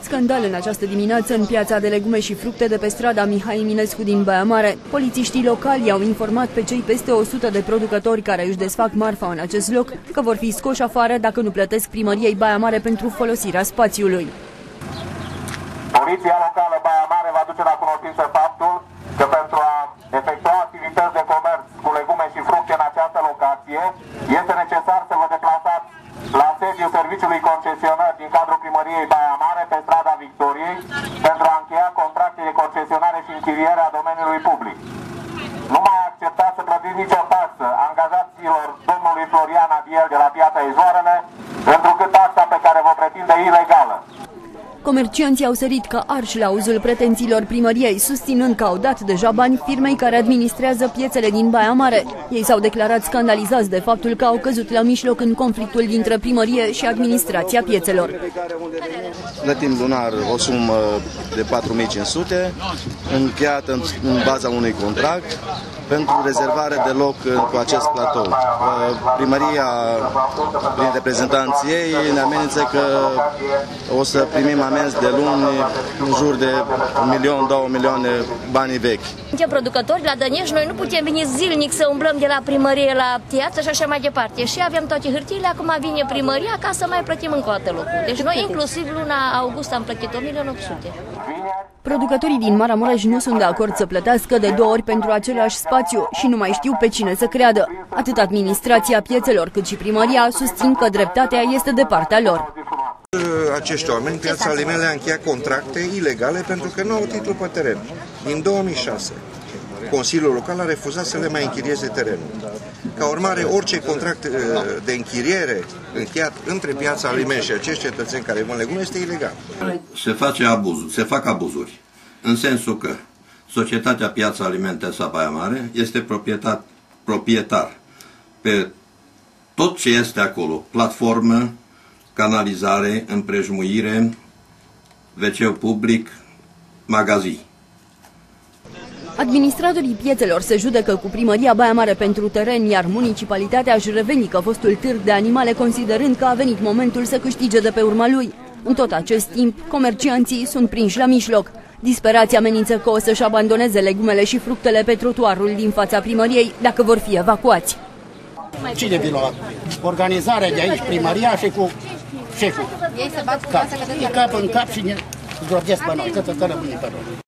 Scandal în această dimineață în piața de legume și fructe de pe strada Mihai Eminescu din Baia Mare. Polițiștii locali i-au informat pe cei peste 100 de producători care își desfac marfa în acest loc că vor fi scoși afară dacă nu plătesc primăriei Baia Mare pentru folosirea spațiului. Poliția locală Baia Mare va duce la cunoștință faptul că pentru a efectua activități de comerț cu legume și fructe în această locație este necesar să vă deplasați la sediul serviciului concesionar din cadrul primăriei Baia Mare pe strada Victoriei pentru a încheia contracte de concesionare și închiriere a domeniului public. Nu mai acceptați să plătiți nicio taxă angajaților domnului Florian Adiel de la piața Izoarele, întrucât taxa pe care vă pretinde ilegală. Comercianții au sărit ca arși la auzul pretențiilor primăriei, susținând că au dat deja bani firmei care administrează piețele din Baia Mare. Ei s-au declarat scandalizați de faptul că au căzut la mijloc în conflictul dintre primărie și administrația piețelor. Plătim lunar o sumă de 4.500, încheiată în baza unui contract pentru rezervare de loc cu acest platou. Primăria, prin reprezentanții ei, ne amenință că o să primim amenzi de luni în jur de 1.000.000-2 milioane banii vechi. Ce producători la Dănești, noi nu putem veni zilnic să umblăm de la primărie la piață și așa mai departe. Și avem toate hârtiile, acum vine primăria ca să mai plătim încă o dată locul. Deci noi inclusiv luna august am plătit 1.800.000. Producătorii din Maramureș nu sunt de acord să plătească de 2 ori pentru același spațiu și nu mai știu pe cine să creadă. Atât administrația piețelor cât și primăria susțin că dreptatea este de partea lor. Acești oameni, Piața Alimele, a încheiat contracte ilegale pentru că nu au titlu pe teren. Din 2006, Consiliul Local a refuzat să le mai închirieze terenul. Ca urmare, orice contract de închiriere încheiat între Piața Alimele și acești cetățeni care vând legume este ilegal. Se fac abuzuri, în sensul că Societatea Piața Alimente sa Baia Mare este proprietar pe tot ce este acolo, platformă, canalizare, împrejmuire, WC public, magazin. Administratorii piețelor se judecă cu primăria Baia Mare pentru teren, iar municipalitatea își revenică fostul târg de animale, considerând că a venit momentul să câștige de pe urma lui. În tot acest timp, comercianții sunt prinși la mijloc. Disperații amenință că o să-și abandoneze legumele și fructele pe trotuarul din fața primăriei dacă vor fi evacuați. Cine vine la organizarea de aici, primăria și cu șeful? Ei se bat cu cap în cap și ne zdrobesc pe noi, cât să rămâne pe noi.